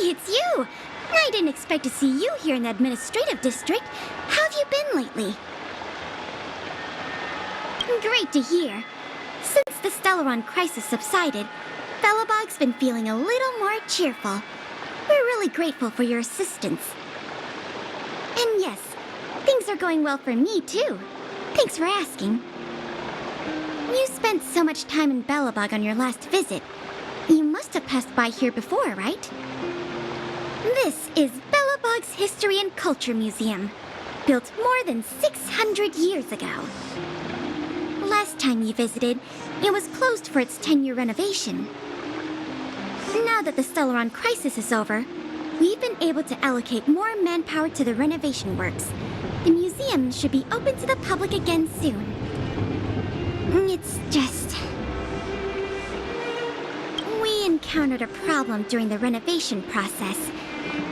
It's you! I didn't expect to see you here in the administrative district. How have you been lately? Great to hear. Since the Stellaron crisis subsided, Belobog's been feeling a little more cheerful. We're really grateful for your assistance. And yes, things are going well for me, too. Thanks for asking. You spent so much time in Belobog on your last visit. You must have passed by here before, right? This is Belobog's Bog's History and Culture Museum, built more than 600 years ago. Last time you visited, it was closed for its 10-year renovation. Now that the Stellaron crisis is over, we've been able to allocate more manpower to the renovation works. The museum should be open to the public again soon. It's just... we encountered a problem during the renovation process.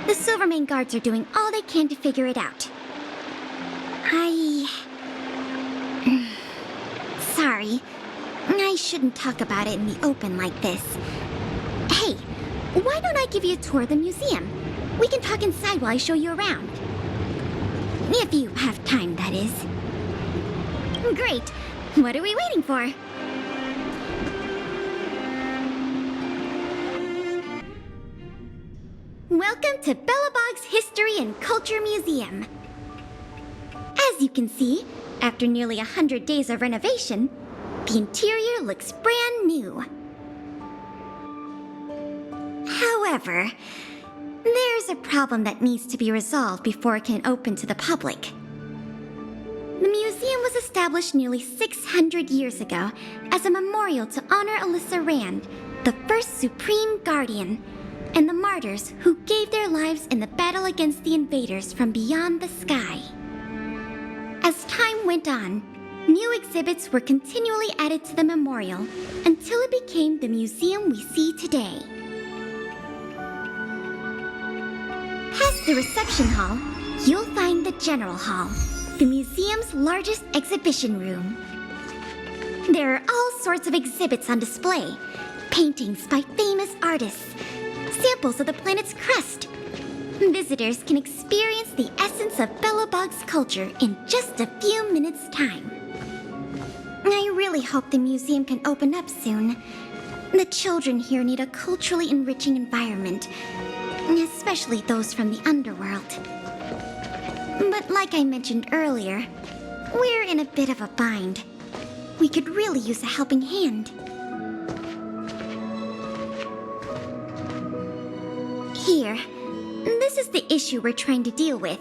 The Silvermane guards are doing all they can to figure it out. Sorry. I shouldn't talk about it in the open like this. Hey, why don't I give you a tour of the museum? We can talk inside while I show you around. If you have time, that is. Great. What are we waiting for? Welcome to Belobog's History and Culture Museum. As you can see, after nearly 100 days of renovation, the interior looks brand new. However, there's a problem that needs to be resolved before it can open to the public. The museum was established nearly 600 years ago as a memorial to honor Alyssa Rand, the first Supreme Guardian, and the martyrs who gave their lives in the battle against the invaders from beyond the sky. As time went on, new exhibits were continually added to the memorial until it became the museum we see today. Past the reception hall, you'll find the General Hall, the museum's largest exhibition room. There are all sorts of exhibits on display, paintings by famous artists, samples of the planet's crust. Visitors can experience the essence of Belobog's culture in just a few minutes' time. I really hope the museum can open up soon. The children here need a culturally enriching environment, especially those from the Underworld. But like I mentioned earlier, we're in a bit of a bind. We could really use a helping hand. Here, this is the issue we're trying to deal with.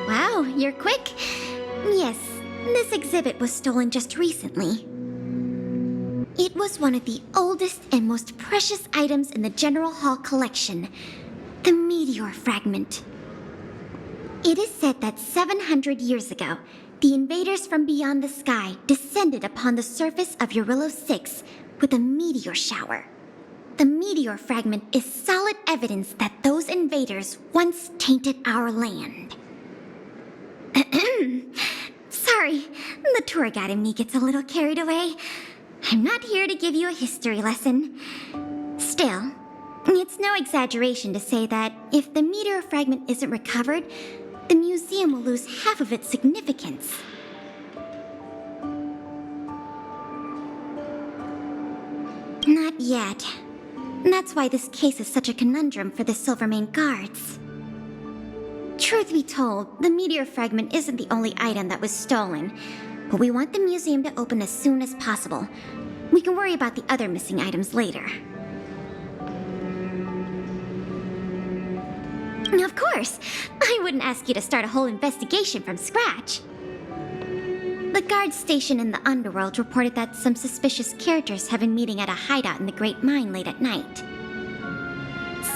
Wow, you're quick. Yes, this exhibit was stolen just recently. It was one of the oldest and most precious items in the General Hall collection, the meteor fragment. It is said that 700 years ago, the invaders from beyond the sky descended upon the surface of Eurillo 6 with a meteor shower. The meteor fragment is solid evidence that those invaders once tainted our land. Sorry, the tour guide in me gets a little carried away. I'm not here to give you a history lesson. Still, it's no exaggeration to say that if the meteor fragment isn't recovered, the museum will lose half of its significance. Not yet. That's why this case is such a conundrum for the Silvermane guards. Truth be told, the meteor fragment isn't the only item that was stolen, but we want the museum to open as soon as possible. We can worry about the other missing items later. Of course! I wouldn't ask you to start a whole investigation from scratch. The guards stationed in the Underworld reported that some suspicious characters have been meeting at a hideout in the Great Mine late at night.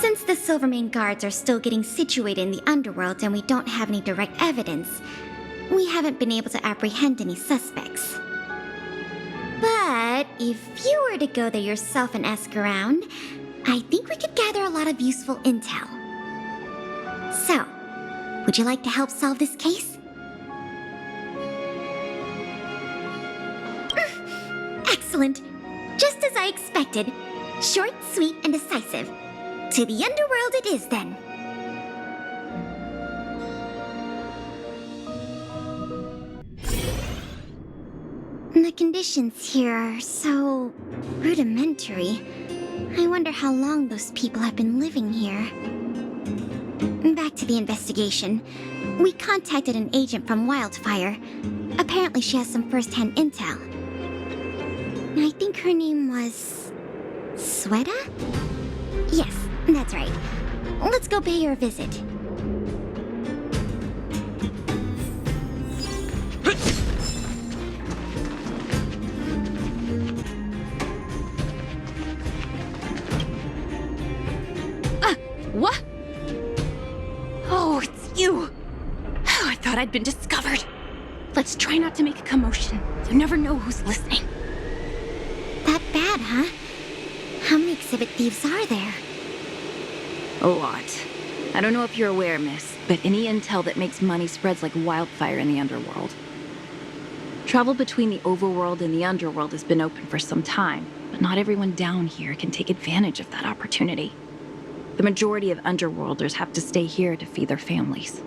Since the Silvermane guards are still getting situated in the Underworld and we don't have any direct evidence, we haven't been able to apprehend any suspects. But if you were to go there yourself and ask around, I think we could gather a lot of useful intel. So, would you like to help solve this case? Excellent. Just as I expected. Short, sweet, and decisive. To the Underworld it is, then. The conditions here are so rudimentary. I wonder how long those people have been living here. Back to the investigation. We contacted an agent from Wildfire. Apparently she has some first-hand intel. I think her name was... Sweta? Yes, that's right. Let's go pay her a visit. What? Oh, it's you! Oh, I thought I'd been discovered. Let's try not to make a commotion. You never know who's listening. That bad, huh? How many exhibit thieves are there? A lot. I don't know if you're aware, miss, but any intel that makes money spreads like wildfire in the Underworld. Travel between the Overworld and the Underworld has been open for some time, but not everyone down here can take advantage of that opportunity. The majority of Underworlders have to stay here to feed their families.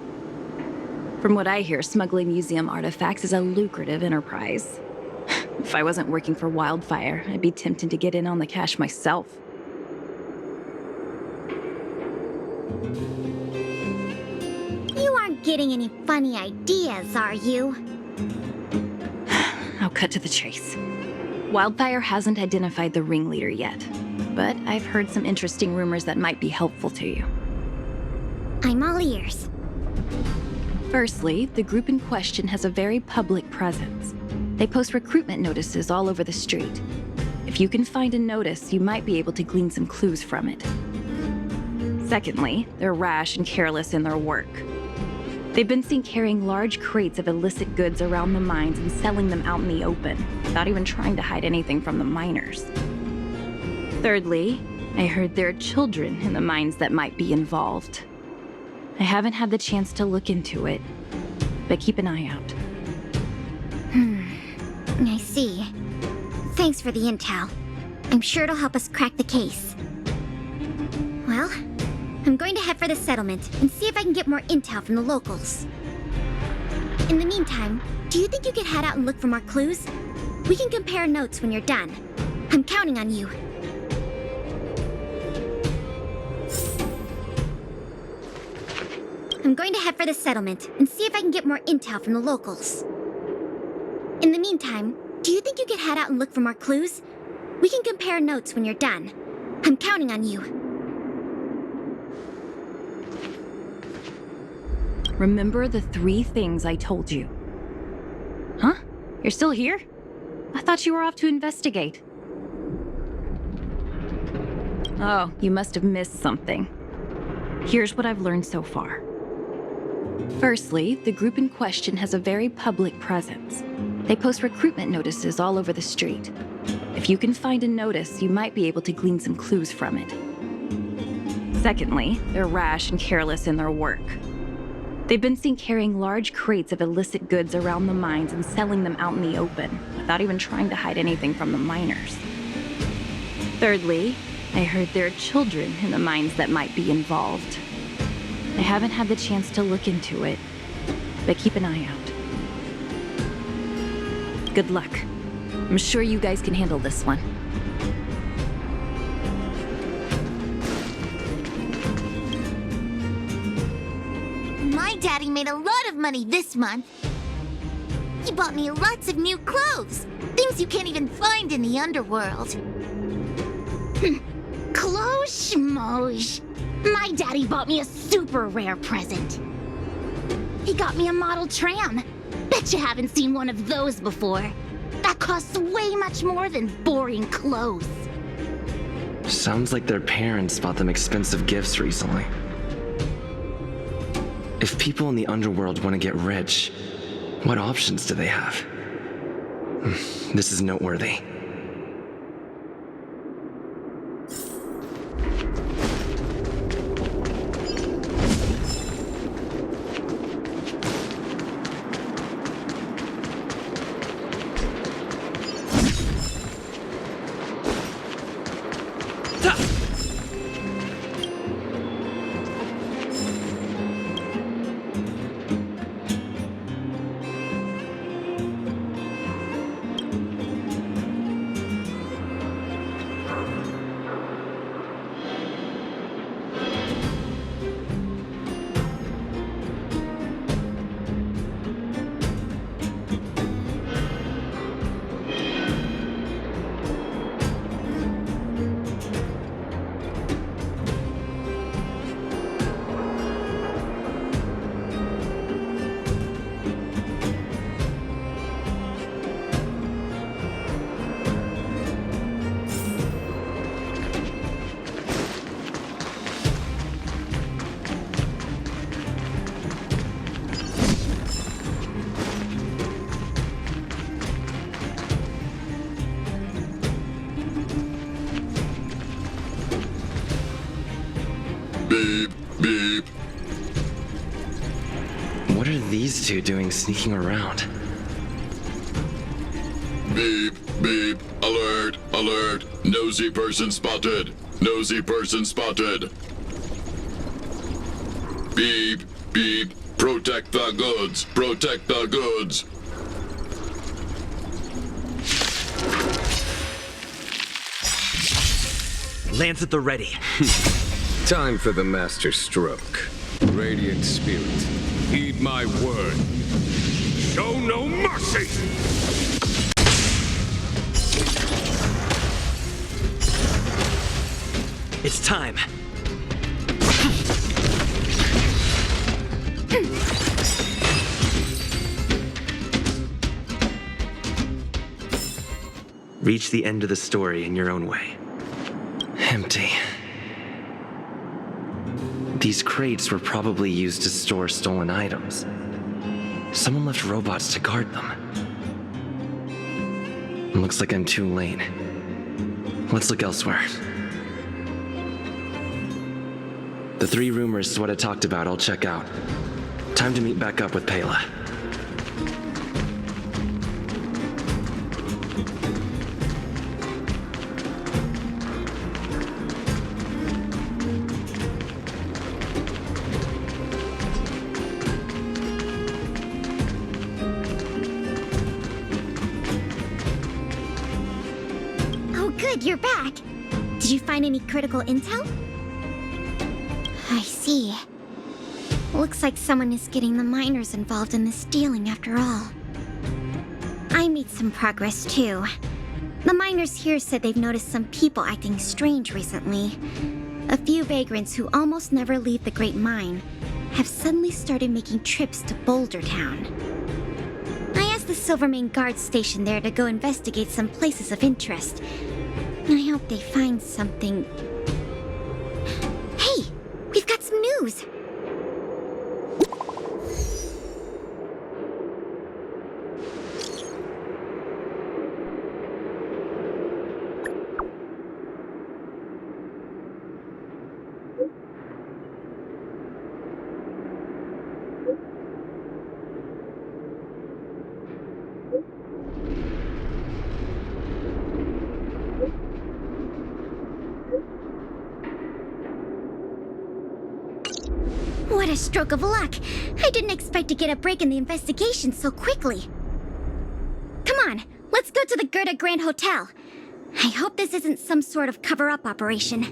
From what I hear, smuggling museum artifacts is a lucrative enterprise. If I wasn't working for Wildfire, I'd be tempted to get in on the cash myself. You aren't getting any funny ideas, are you? I'll cut to the chase. Wildfire hasn't identified the ringleader yet, but I've heard some interesting rumors that might be helpful to you. I'm all ears. Firstly, the group in question has a very public presence. They post recruitment notices all over the street. If you can find a notice, you might be able to glean some clues from it. Secondly, they're rash and careless in their work. They've been seen carrying large crates of illicit goods around the mines and selling them out in the open, without even trying to hide anything from the miners. Thirdly, I heard there are children in the mines that might be involved. I haven't had the chance to look into it, but keep an eye out. I see. Thanks for the intel. I'm sure it'll help us crack the case. Well, I'm going to head for the settlement and see if I can get more intel from the locals. In the meantime, do you think you could head out and look for more clues? We can compare notes when you're done. I'm counting on you. I'm going to head for the settlement and see if I can get more intel from the locals. In the meantime, do you think you could head out and look for more clues? We can compare notes when you're done. I'm counting on you. Remember the 3 things I told you. Huh? You're still here? I thought you were off to investigate. Oh, you must have missed something. Here's what I've learned so far. Firstly, the group in question has a very public presence. They post recruitment notices all over the street. If you can find a notice, you might be able to glean some clues from it. Secondly, they're rash and careless in their work. They've been seen carrying large crates of illicit goods around the mines and selling them out in the open, without even trying to hide anything from the miners. Thirdly, I heard there are children in the mines that might be involved. I haven't had the chance to look into it, but keep an eye out. Good luck. I'm sure you guys can handle this one. My daddy made a lot of money this month. He bought me lots of new clothes, things you can't even find in the Underworld. Clothes schmoes. My daddy bought me a super rare present. He got me a model tram. Bet you haven't seen one of those before. That costs way much more than boring clothes. Sounds like their parents bought them expensive gifts recently. If people in the Underworld want to get rich, what options do they have? This is noteworthy. Beep, beep. What are these two doing sneaking around? Beep, beep. Alert, alert. Nosy person spotted. Nosy person spotted. Beep, beep. Protect the goods. Protect the goods. Lance at the ready. Time for the master stroke. Radiant spirit, heed my word. Show no mercy! It's time. Reach the end of the story in your own way. Empty. These crates were probably used to store stolen items. Someone left robots to guard them. Looks like I'm too late. Let's look elsewhere. The 3 rumors is what I talked about. I'll check out. Time to meet back up with Pela. Good, you're back. Did you find any critical intel? I see. Looks like someone is getting the miners involved in the stealing after all. I made some progress too. The miners here said they've noticed some people acting strange recently. A few vagrants who almost never leave the Great Mine have suddenly started making trips to Boulder Town. I asked the Silvermane guard station there to go investigate some places of interest. I hope they find something. Hey! We've got some news! What a stroke of luck! I didn't expect to get a break in the investigation so quickly. Come on, let's go to the Gerda Grand Hotel. I hope this isn't some sort of cover-up operation.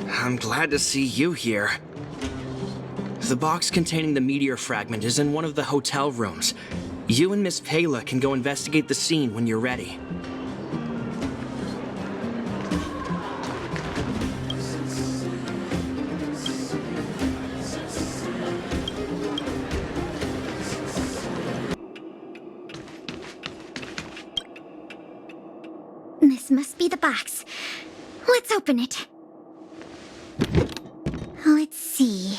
I'm glad to see you here. The box containing the meteor fragment is in one of the hotel rooms. You and Miss Pela can go investigate the scene when you're ready. This must be the box. Let's open it. Let's see.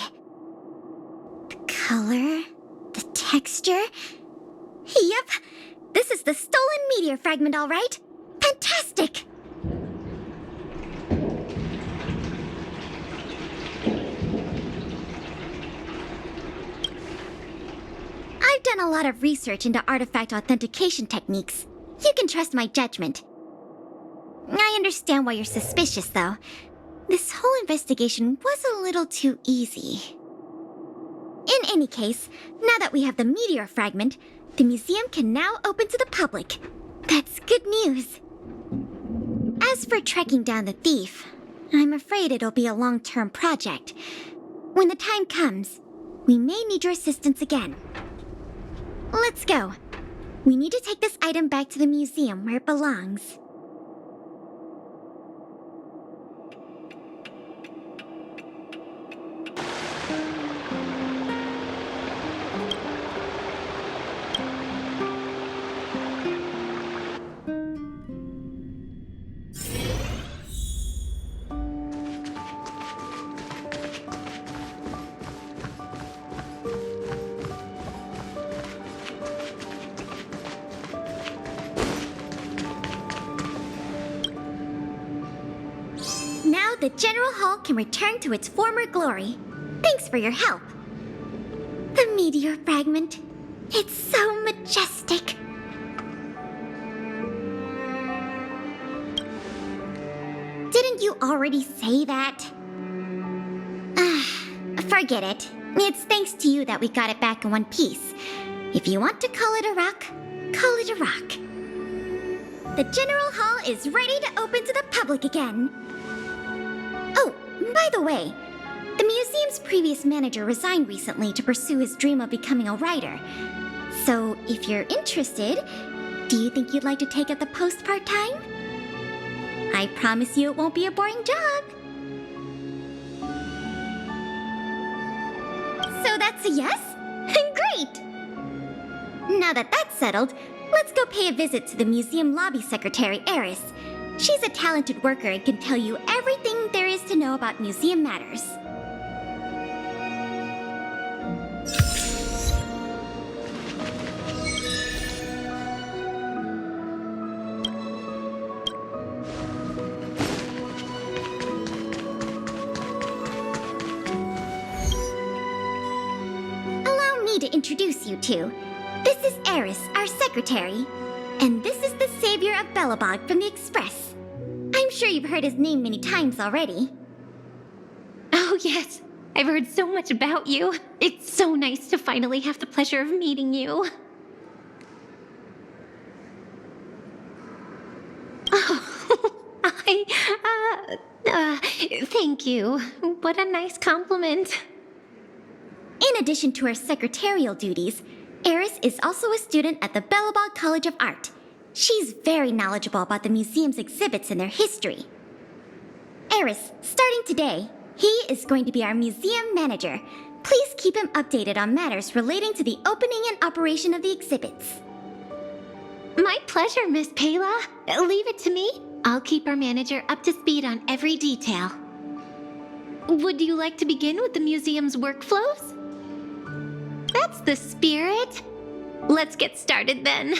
Color, the texture. Yep, this is the stolen meteor fragment, all right. Fantastic! I've done a lot of research into artifact authentication techniques. You can trust my judgment. I understand why you're suspicious, though. This whole investigation was a little too easy. In any case, now that we have the meteor fragment, the museum can now open to the public. That's good news. As for tracking down the thief, I'm afraid it'll be a long-term project. When the time comes, we may need your assistance again. Let's go. We need to take this item back to the museum where it belongs. Now the General Hall can return to its former glory. Thanks for your help. The meteor fragment. It's so majestic. Didn't you already say that? Forget it. It's thanks to you that we got it back in one piece. If you want to call it a rock, call it a rock. The General Hall is ready to open to the public again. Oh, by the way, the museum's previous manager resigned recently to pursue his dream of becoming a writer. So, if you're interested, do you think you'd like to take up the post part-time? I promise you it won't be a boring job. So that's a yes? Great! Now that that's settled, let's go pay a visit to the museum lobby secretary, Eris. She's a talented worker and can tell you everything there is to know about museum matters. Allow me to introduce you two. This is Eris, our secretary. And this is the savior of Belobog from the Express. I'm sure you've heard his name many times already. Oh, yes. I've heard so much about you. It's so nice to finally have the pleasure of meeting you. Oh, thank you. What a nice compliment. In addition to her secretarial duties, Eris is also a student at the Belobog College of Art. She's very knowledgeable about the museum's exhibits and their history. Eris, starting today, he is going to be our museum manager. Please keep him updated on matters relating to the opening and operation of the exhibits. My pleasure, Miss Pela. Leave it to me. I'll keep our manager up to speed on every detail. Would you like to begin with the museum's workflows? That's the spirit. Let's get started then.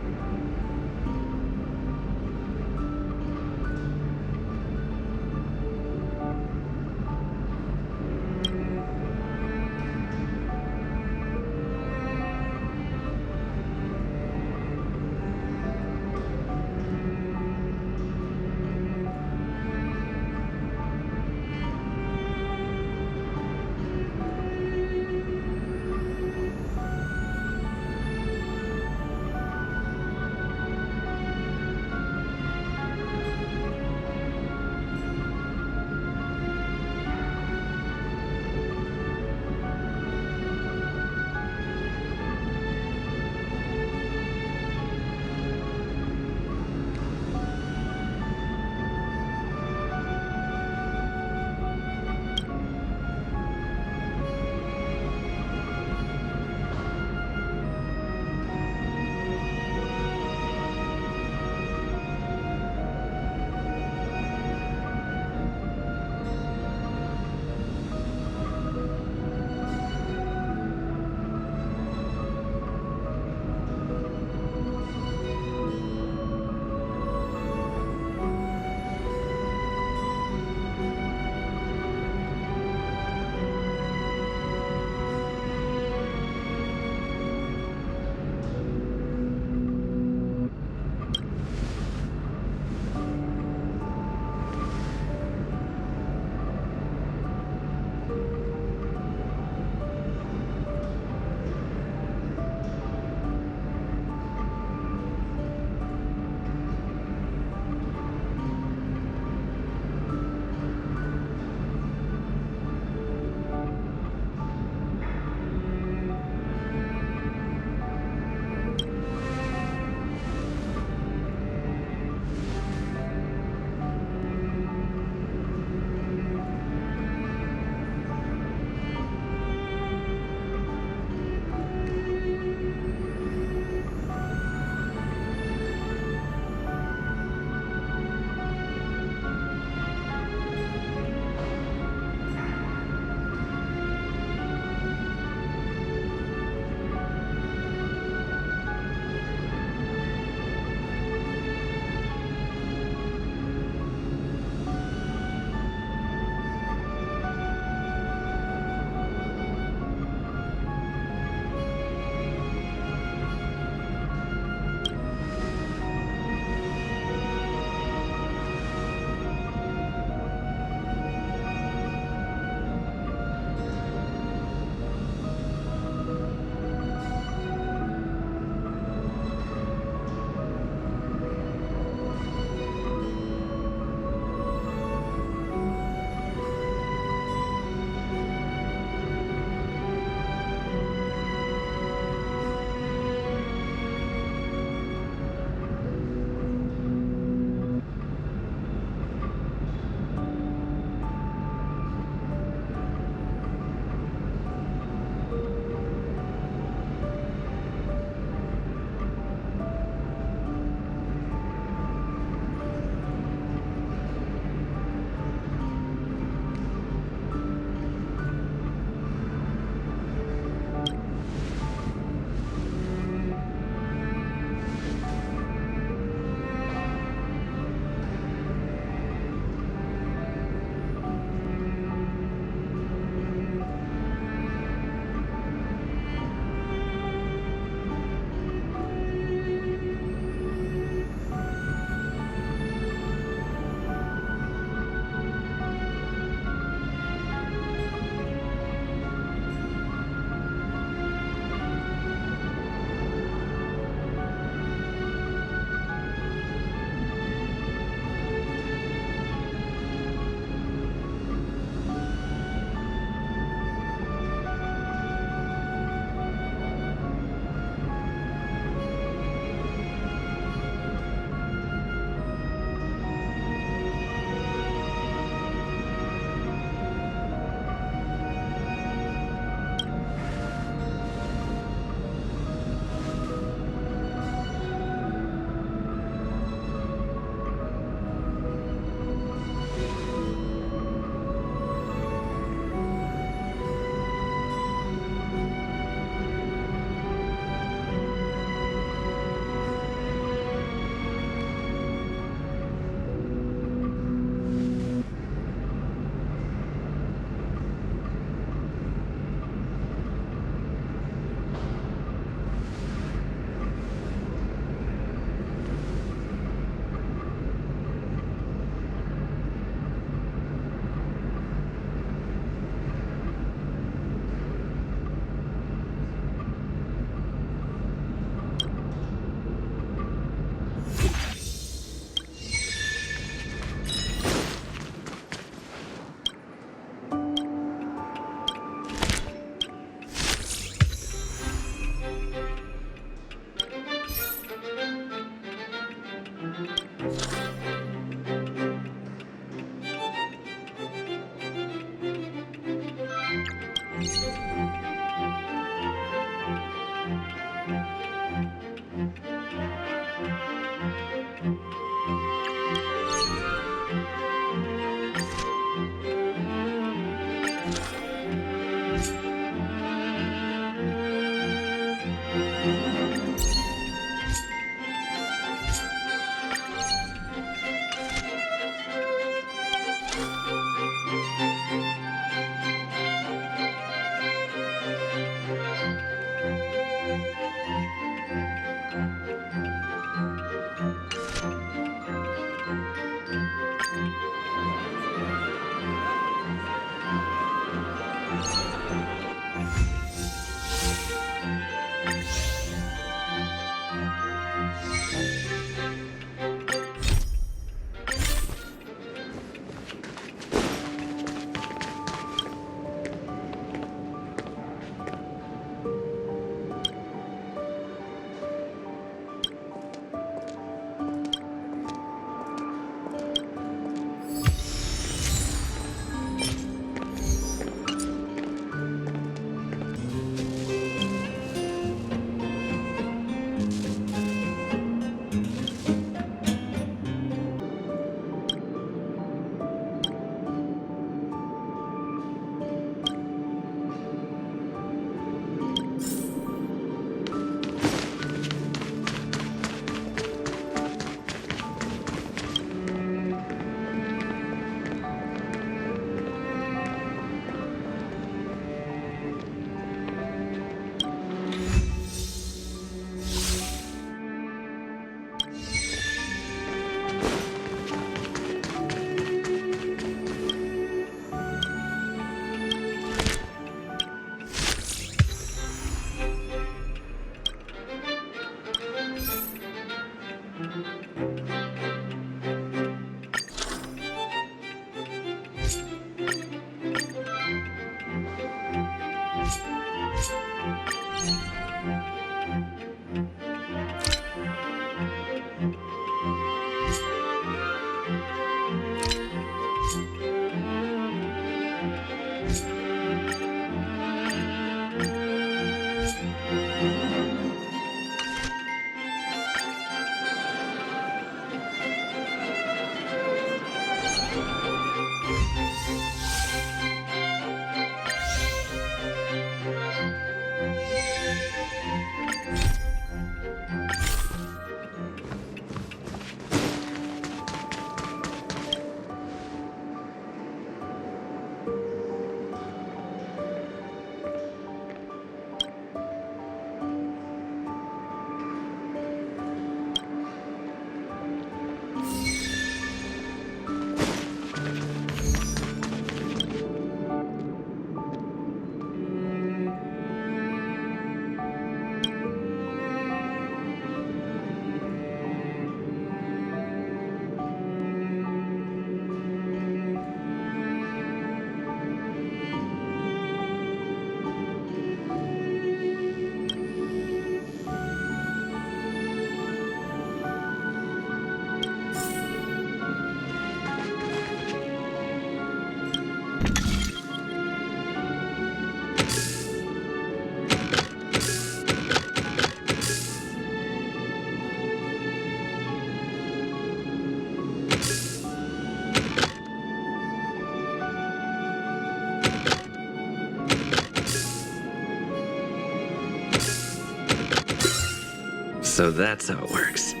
So that's how it works.